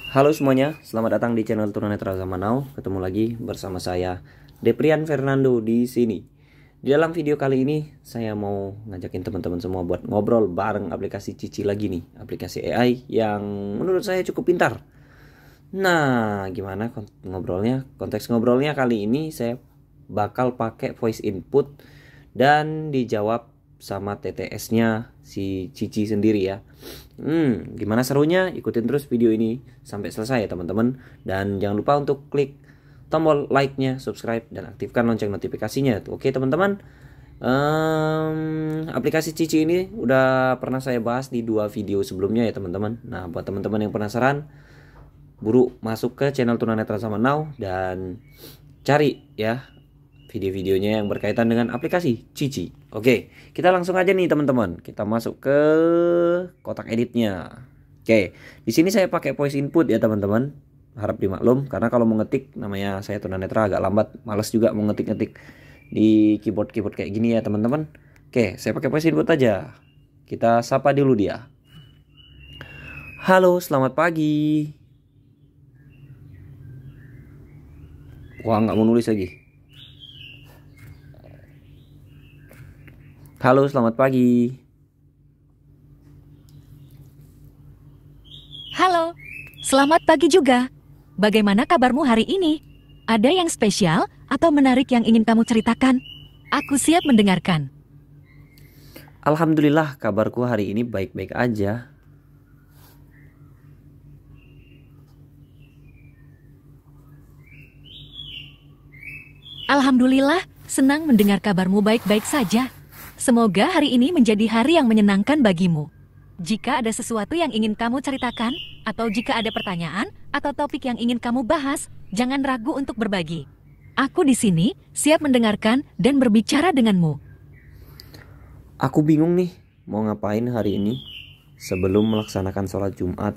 Halo semuanya, selamat datang di channel Tunanetra Zaman Now. Ketemu lagi bersama saya, Deprian Fernando di sini. Di dalam video kali ini, saya mau ngajakin teman-teman semua buat ngobrol bareng aplikasi Cici lagi nih. Aplikasi AI yang menurut saya cukup pintar. Nah, gimana ngobrolnya? Konteks ngobrolnya kali ini saya bakal pakai voice input dan dijawab sama TTS-nya si Cici sendiri ya. Gimana serunya? Ikutin terus video ini sampai selesai ya teman-teman. Dan jangan lupa untuk klik tombol like-nya, subscribe, dan aktifkan lonceng notifikasinya. Oke teman-teman. Aplikasi Cici ini udah pernah saya bahas di 2 video sebelumnya ya teman-teman. Nah, buat teman-teman yang penasaran, buru masuk ke channel Tunanetra Zaman Now dan cari ya video-videonya yang berkaitan dengan aplikasi Cici. Oke, kita langsung aja nih teman-teman. Kita masuk ke kotak editnya. Oke, di sini saya pakai voice input ya teman-teman. Harap dimaklum karena kalau mau ngetik, namanya saya tunanetra agak lambat, males juga mau ngetik-ngetik di keyboard kayak gini ya teman-teman. Oke, saya pakai voice input aja. Kita sapa dulu dia. Halo, selamat pagi. Wah, nggak mau nulis lagi. Halo, selamat pagi. Halo, selamat pagi juga. Bagaimana kabarmu hari ini? Ada yang spesial atau menarik yang ingin kamu ceritakan? Aku siap mendengarkan. Alhamdulillah, kabarku hari ini baik-baik aja. Alhamdulillah, senang mendengar kabarmu baik-baik saja. Semoga hari ini menjadi hari yang menyenangkan bagimu. Jika ada sesuatu yang ingin kamu ceritakan, atau jika ada pertanyaan atau topik yang ingin kamu bahas, jangan ragu untuk berbagi. Aku di sini siap mendengarkan dan berbicara denganmu. Aku bingung nih, mau ngapain hari ini sebelum melaksanakan sholat Jumat.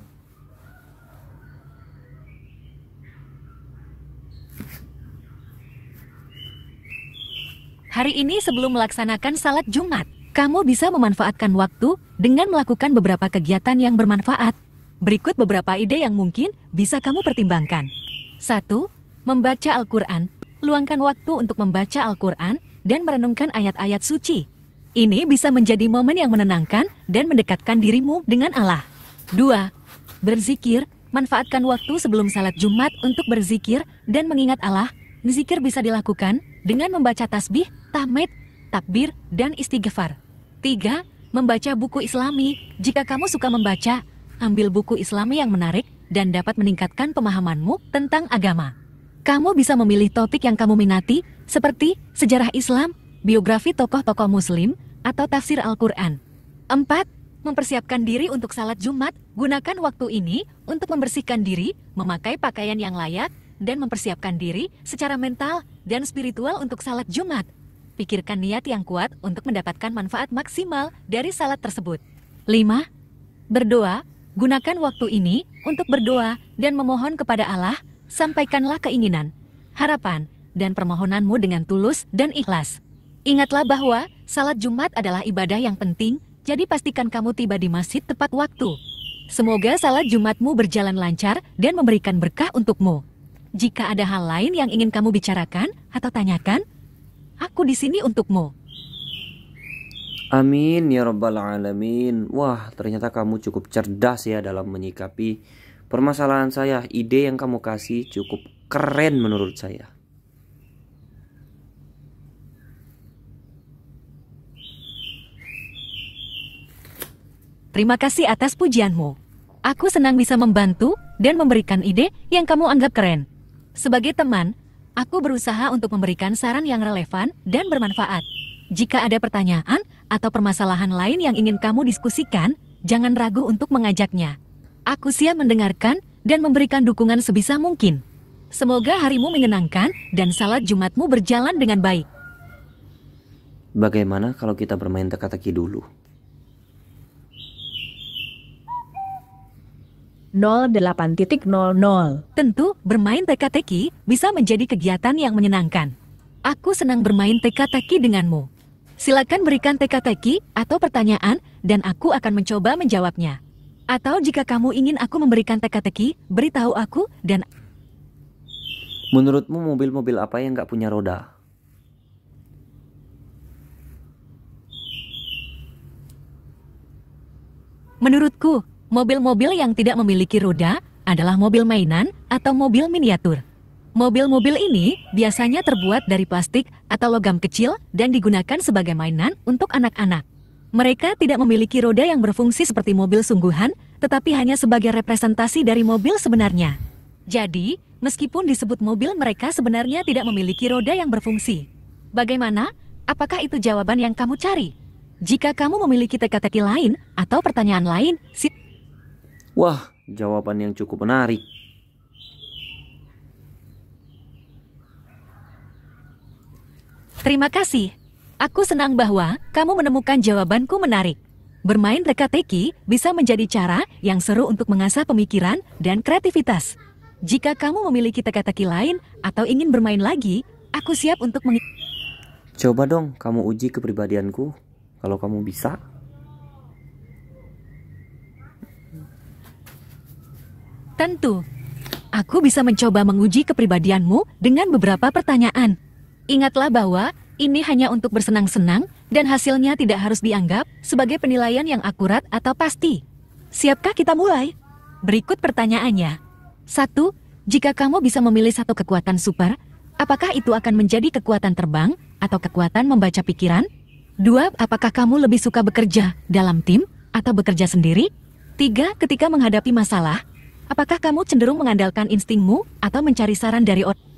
Hari ini sebelum melaksanakan salat Jumat, kamu bisa memanfaatkan waktu dengan melakukan beberapa kegiatan yang bermanfaat. Berikut beberapa ide yang mungkin bisa kamu pertimbangkan. 1. Membaca Al-Quran. Luangkan waktu untuk membaca Al-Quran dan merenungkan ayat-ayat suci. Ini bisa menjadi momen yang menenangkan dan mendekatkan dirimu dengan Allah. 2. Berzikir. Manfaatkan waktu sebelum salat Jumat untuk berzikir dan mengingat Allah. Zikir bisa dilakukan dengan membaca tasbih, tahmid, takbir, dan istighfar. 3. Membaca buku Islami. Jika kamu suka membaca, ambil buku Islami yang menarik dan dapat meningkatkan pemahamanmu tentang agama. Kamu bisa memilih topik yang kamu minati, seperti sejarah Islam, biografi tokoh-tokoh Muslim, atau tafsir Al-Quran. 4. Mempersiapkan diri untuk salat Jumat. Gunakan waktu ini untuk membersihkan diri, memakai pakaian yang layak, dan mempersiapkan diri secara mental dan spiritual untuk salat Jumat. Pikirkan niat yang kuat untuk mendapatkan manfaat maksimal dari salat tersebut. 5. Berdoa. Gunakan waktu ini untuk berdoa dan memohon kepada Allah. Sampaikanlah keinginan, harapan, dan permohonanmu dengan tulus dan ikhlas. Ingatlah bahwa salat Jumat adalah ibadah yang penting, jadi pastikan kamu tiba di masjid tepat waktu. Semoga salat Jumatmu berjalan lancar dan memberikan berkah untukmu. Jika ada hal lain yang ingin kamu bicarakan atau tanyakan, aku di sini untukmu. Amin ya rabbal alamin. Wah, ternyata kamu cukup cerdas ya dalam menyikapi permasalahan saya. Ide yang kamu kasih cukup keren menurut saya. Terima kasih atas pujianmu. Aku senang bisa membantu dan memberikan ide yang kamu anggap keren. Sebagai teman, aku berusaha untuk memberikan saran yang relevan dan bermanfaat. Jika ada pertanyaan atau permasalahan lain yang ingin kamu diskusikan, jangan ragu untuk mengajaknya. Aku siap mendengarkan dan memberikan dukungan sebisa mungkin. Semoga harimu menyenangkan dan salat Jumatmu berjalan dengan baik. Bagaimana kalau kita bermain teka-teki dulu? 08.00. Tentu, bermain teka-teki bisa menjadi kegiatan yang menyenangkan. Aku senang bermain teka-teki denganmu. Silakan berikan teka-teki atau pertanyaan dan aku akan mencoba menjawabnya. Atau jika kamu ingin aku memberikan teka-teki, beritahu aku dan... Menurutmu mobil-mobil apa yang nggak punya roda? Menurutku, mobil-mobil yang tidak memiliki roda adalah mobil mainan atau mobil miniatur. Mobil-mobil ini biasanya terbuat dari plastik atau logam kecil dan digunakan sebagai mainan untuk anak-anak. Mereka tidak memiliki roda yang berfungsi seperti mobil sungguhan, tetapi hanya sebagai representasi dari mobil sebenarnya. Jadi, meskipun disebut mobil, mereka sebenarnya tidak memiliki roda yang berfungsi. Bagaimana? Apakah itu jawaban yang kamu cari? Jika kamu memiliki teka-teki lain atau pertanyaan lain, Wah, jawaban yang cukup menarik. Terima kasih. Aku senang bahwa kamu menemukan jawabanku menarik. Bermain teka-teki bisa menjadi cara yang seru untuk mengasah pemikiran dan kreativitas. Jika kamu memiliki teka-teki lain atau ingin bermain lagi, aku siap untuk Coba dong kamu uji kepribadianku, kalau kamu bisa. Tentu. Aku bisa mencoba menguji kepribadianmu dengan beberapa pertanyaan. Ingatlah bahwa ini hanya untuk bersenang-senang dan hasilnya tidak harus dianggap sebagai penilaian yang akurat atau pasti. Siapkah kita mulai? Berikut pertanyaannya. 1. Jika kamu bisa memilih satu kekuatan super, apakah itu akan menjadi kekuatan terbang atau kekuatan membaca pikiran? 2. Apakah kamu lebih suka bekerja dalam tim atau bekerja sendiri? 3. Ketika menghadapi masalah, apakah kamu cenderung mengandalkan instingmu atau mencari saran dari orang?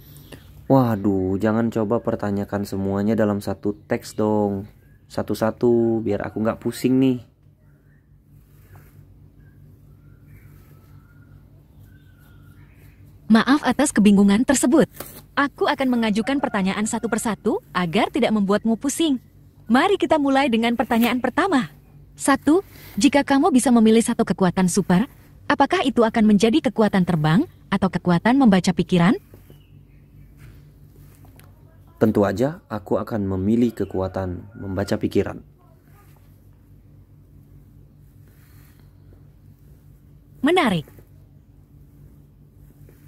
Waduh, jangan coba pertanyakan semuanya dalam satu teks dong. Satu-satu, biar aku nggak pusing nih. Maaf atas kebingungan tersebut. Aku akan mengajukan pertanyaan satu persatu agar tidak membuatmu pusing. Mari kita mulai dengan pertanyaan pertama. 1. Jika kamu bisa memilih satu kekuatan super, apakah itu akan menjadi kekuatan terbang atau kekuatan membaca pikiran? Tentu aja aku akan memilih kekuatan membaca pikiran. Menarik.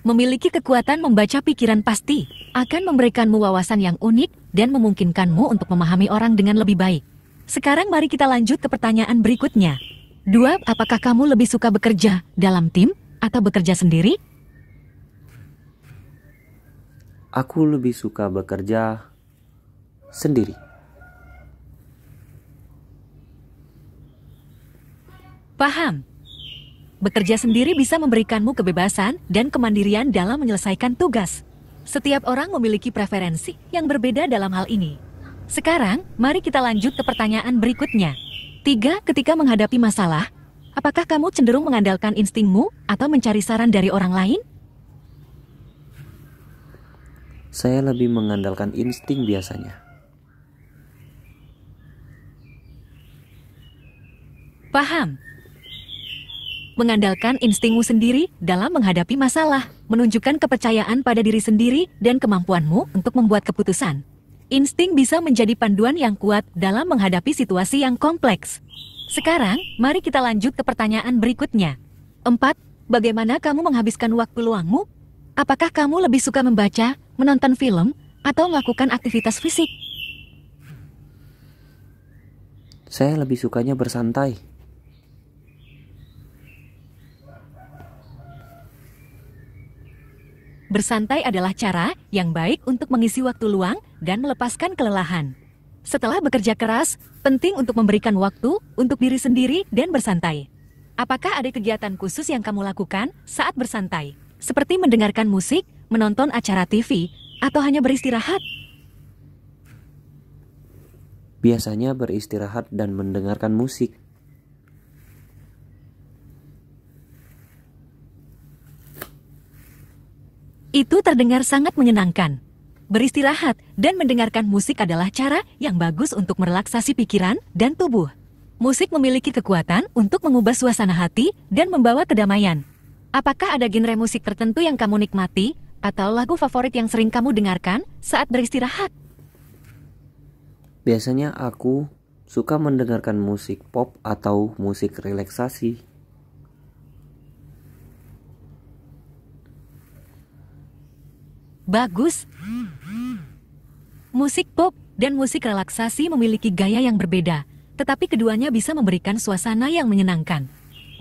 Memiliki kekuatan membaca pikiran pasti akan memberikanmu wawasan yang unik dan memungkinkanmu untuk memahami orang dengan lebih baik. Sekarang mari kita lanjut ke pertanyaan berikutnya. 2. Apakah kamu lebih suka bekerja dalam tim atau bekerja sendiri? Aku lebih suka bekerja sendiri. Paham. Bekerja sendiri bisa memberikanmu kebebasan dan kemandirian dalam menyelesaikan tugas. Setiap orang memiliki preferensi yang berbeda dalam hal ini. Sekarang, mari kita lanjut ke pertanyaan berikutnya. 3. Ketika menghadapi masalah, apakah kamu cenderung mengandalkan instingmu atau mencari saran dari orang lain? Saya lebih mengandalkan insting biasanya. Paham. Mengandalkan instingmu sendiri dalam menghadapi masalah, menunjukkan kepercayaan pada diri sendiri dan kemampuanmu untuk membuat keputusan. Insting bisa menjadi panduan yang kuat dalam menghadapi situasi yang kompleks. Sekarang, mari kita lanjut ke pertanyaan berikutnya. 4. Bagaimana kamu menghabiskan waktu luangmu? Apakah kamu lebih suka membaca, menonton film, atau melakukan aktivitas fisik? Saya lebih sukanya bersantai. Bersantai adalah cara yang baik untuk mengisi waktu luang dan melepaskan kelelahan. Setelah bekerja keras, penting untuk memberikan waktu untuk diri sendiri dan bersantai. Apakah ada kegiatan khusus yang kamu lakukan saat bersantai? Seperti mendengarkan musik, menonton acara TV, atau hanya beristirahat? Biasanya beristirahat dan mendengarkan musik. Itu terdengar sangat menyenangkan. Beristirahat dan mendengarkan musik adalah cara yang bagus untuk merelaksasi pikiran dan tubuh. Musik memiliki kekuatan untuk mengubah suasana hati dan membawa kedamaian. Apakah ada genre musik tertentu yang kamu nikmati atau lagu favorit yang sering kamu dengarkan saat beristirahat? Biasanya aku suka mendengarkan musik pop atau musik relaksasi. Bagus. Musik pop dan musik relaksasi memiliki gaya yang berbeda, tetapi keduanya bisa memberikan suasana yang menyenangkan.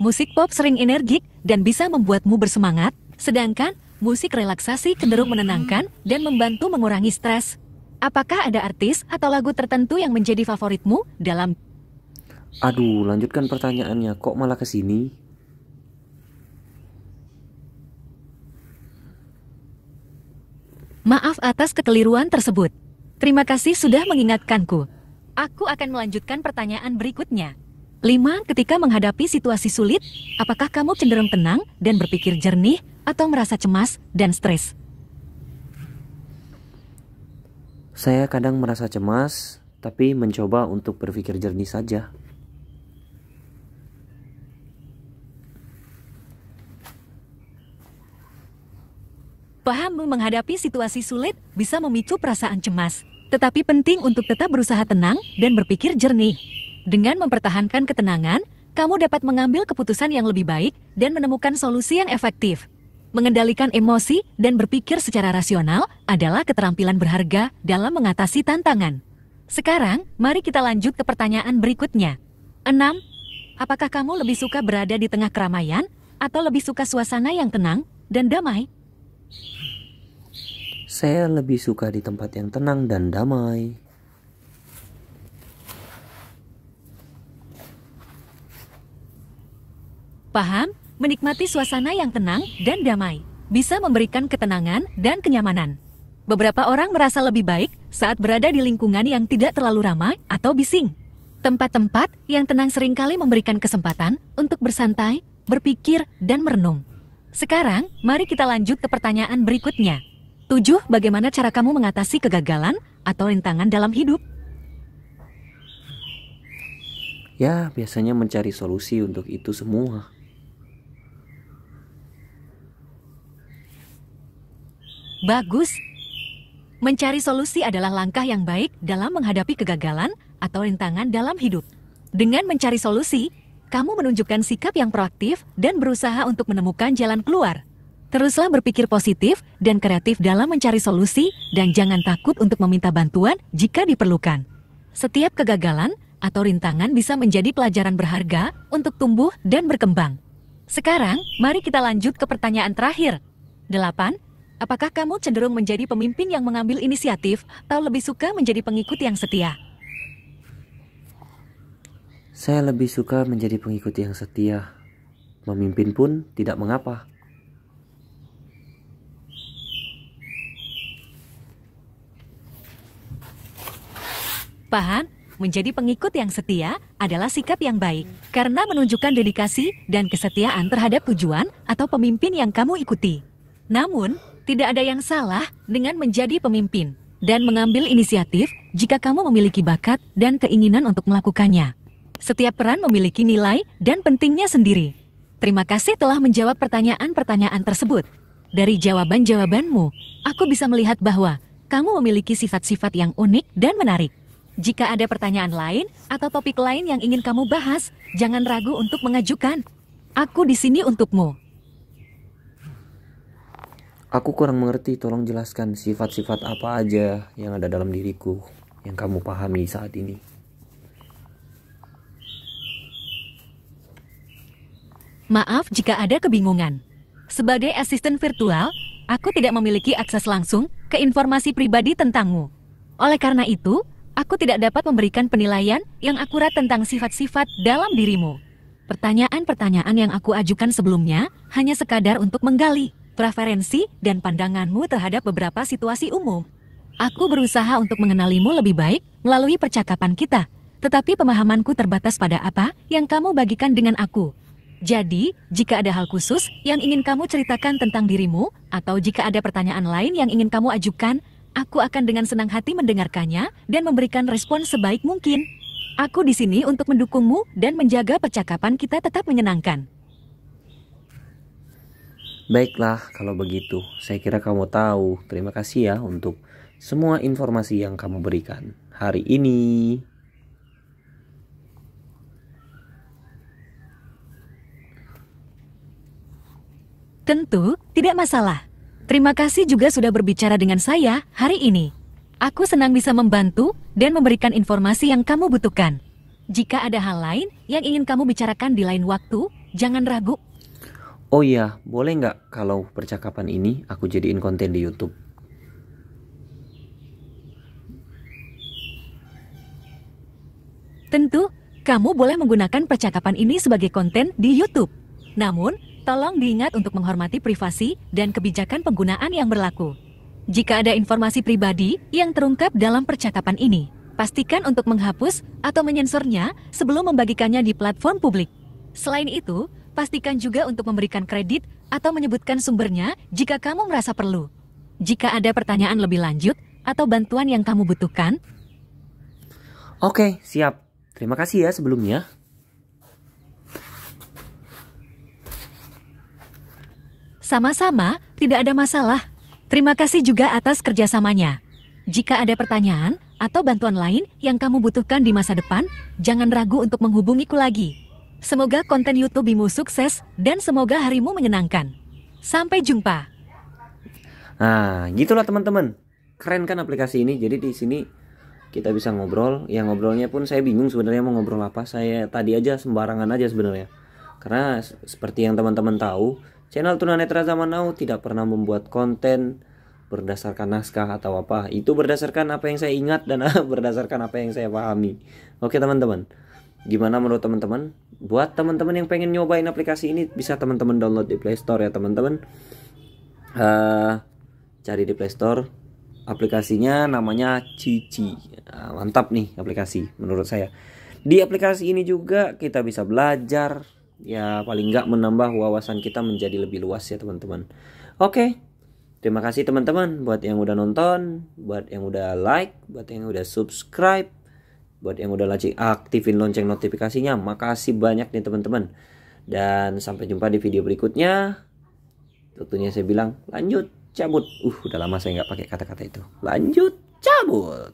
Musik pop sering energik dan bisa membuatmu bersemangat, sedangkan musik relaksasi cenderung menenangkan dan membantu mengurangi stres. Apakah ada artis atau lagu tertentu yang menjadi favoritmu dalam... Aduh, lanjutkan pertanyaannya, kok malah ke sini? Maaf atas kekeliruan tersebut. Terima kasih sudah mengingatkanku. Aku akan melanjutkan pertanyaan berikutnya. 5. Ketika menghadapi situasi sulit, apakah kamu cenderung tenang dan berpikir jernih atau merasa cemas dan stres? Saya kadang merasa cemas, tapi mencoba untuk berpikir jernih saja. Paham, menghadapi situasi sulit bisa memicu perasaan cemas, tetapi penting untuk tetap berusaha tenang dan berpikir jernih. Dengan mempertahankan ketenangan, kamu dapat mengambil keputusan yang lebih baik dan menemukan solusi yang efektif. Mengendalikan emosi dan berpikir secara rasional adalah keterampilan berharga dalam mengatasi tantangan. Sekarang, mari kita lanjut ke pertanyaan berikutnya. 6. Apakah kamu lebih suka berada di tengah keramaian atau lebih suka suasana yang tenang dan damai? Saya lebih suka di tempat yang tenang dan damai. Paham, menikmati suasana yang tenang dan damai bisa memberikan ketenangan dan kenyamanan. Beberapa orang merasa lebih baik saat berada di lingkungan yang tidak terlalu ramai atau bising. Tempat-tempat yang tenang seringkali memberikan kesempatan untuk bersantai, berpikir, dan merenung. Sekarang, mari kita lanjut ke pertanyaan berikutnya. 7. Bagaimana cara kamu mengatasi kegagalan atau rintangan dalam hidup? Ya, biasanya mencari solusi untuk itu semua. Bagus. Mencari solusi adalah langkah yang baik dalam menghadapi kegagalan atau rintangan dalam hidup. Dengan mencari solusi, kamu menunjukkan sikap yang proaktif dan berusaha untuk menemukan jalan keluar. Teruslah berpikir positif dan kreatif dalam mencari solusi dan jangan takut untuk meminta bantuan jika diperlukan. Setiap kegagalan atau rintangan bisa menjadi pelajaran berharga untuk tumbuh dan berkembang. Sekarang, mari kita lanjut ke pertanyaan terakhir. 8. Apakah kamu cenderung menjadi pemimpin yang mengambil inisiatif atau lebih suka menjadi pengikut yang setia? Saya lebih suka menjadi pengikut yang setia. Memimpin pun tidak mengapa. Paham, menjadi pengikut yang setia adalah sikap yang baik karena menunjukkan dedikasi dan kesetiaan terhadap tujuan atau pemimpin yang kamu ikuti. Namun, tidak ada yang salah dengan menjadi pemimpin dan mengambil inisiatif jika kamu memiliki bakat dan keinginan untuk melakukannya. Setiap peran memiliki nilai dan pentingnya sendiri. Terima kasih telah menjawab pertanyaan-pertanyaan tersebut. Dari jawaban-jawabanmu, aku bisa melihat bahwa kamu memiliki sifat-sifat yang unik dan menarik. Jika ada pertanyaan lain atau topik lain yang ingin kamu bahas, jangan ragu untuk mengajukan. Aku di sini untukmu. Aku kurang mengerti, tolong jelaskan sifat-sifat apa aja yang ada dalam diriku yang kamu pahami saat ini. Maaf jika ada kebingungan. Sebagai asisten virtual, aku tidak memiliki akses langsung ke informasi pribadi tentangmu. Oleh karena itu, aku tidak dapat memberikan penilaian yang akurat tentang sifat-sifat dalam dirimu. Pertanyaan-pertanyaan yang aku ajukan sebelumnya hanya sekadar untuk menggali preferensi dan pandanganmu terhadap beberapa situasi umum. Aku berusaha untuk mengenalimu lebih baik melalui percakapan kita, tetapi pemahamanku terbatas pada apa yang kamu bagikan dengan aku. Jadi, jika ada hal khusus yang ingin kamu ceritakan tentang dirimu, atau jika ada pertanyaan lain yang ingin kamu ajukan, aku akan dengan senang hati mendengarkannya dan memberikan respon sebaik mungkin. Aku di sini untuk mendukungmu dan menjaga percakapan kita tetap menyenangkan. Baiklah, kalau begitu, saya kira kamu tahu. Terima kasih ya untuk semua informasi yang kamu berikan hari ini. Tentu, tidak masalah. Terima kasih juga sudah berbicara dengan saya hari ini. Aku senang bisa membantu dan memberikan informasi yang kamu butuhkan. Jika ada hal lain yang ingin kamu bicarakan di lain waktu, jangan ragu. Oh iya, boleh nggak kalau percakapan ini aku jadiin konten di YouTube? Tentu, kamu boleh menggunakan percakapan ini sebagai konten di YouTube. Namun, tolong diingat untuk menghormati privasi dan kebijakan penggunaan yang berlaku. Jika ada informasi pribadi yang terungkap dalam percakapan ini, pastikan untuk menghapus atau menyensornya sebelum membagikannya di platform publik. Selain itu, pastikan juga untuk memberikan kredit atau menyebutkan sumbernya jika kamu merasa perlu. Jika ada pertanyaan lebih lanjut atau bantuan yang kamu butuhkan. Oke, siap. Terima kasih ya sebelumnya. Sama-sama, tidak ada masalah. Terima kasih juga atas kerjasamanya. Jika ada pertanyaan atau bantuan lain yang kamu butuhkan di masa depan, jangan ragu untuk menghubungiku lagi. Semoga konten YouTube-mu sukses dan semoga harimu menyenangkan. Sampai jumpa. Nah, gitulah teman-teman. Keren kan aplikasi ini? Jadi di sini kita bisa ngobrol. Ya ngobrolnya pun saya bingung sebenarnya mau ngobrol apa. Saya tadi aja sembarangan aja sebenarnya. Karena seperti yang teman-teman tahu, channel Tunanetra Zaman Now tidak pernah membuat konten berdasarkan naskah atau apa. Itu berdasarkan apa yang saya ingat dan berdasarkan apa yang saya pahami. Oke teman-teman, gimana menurut teman-teman? Buat teman-teman yang pengen nyobain aplikasi ini, bisa teman-teman download di Play Store ya teman-teman. Cari di Play Store, aplikasinya namanya Cici. Mantap nih aplikasi menurut saya. Di aplikasi ini juga kita bisa belajar, ya paling nggak menambah wawasan kita menjadi lebih luas ya teman-teman. Oke, terima kasih teman-teman buat yang udah nonton, buat yang udah like, buat yang udah subscribe, buat yang udah aktifin lonceng notifikasinya. Makasih banyak nih teman-teman. Dan sampai jumpa di video berikutnya. Tentunya saya bilang lanjut cabut. Udah lama saya nggak pakai kata-kata itu. Lanjut cabut.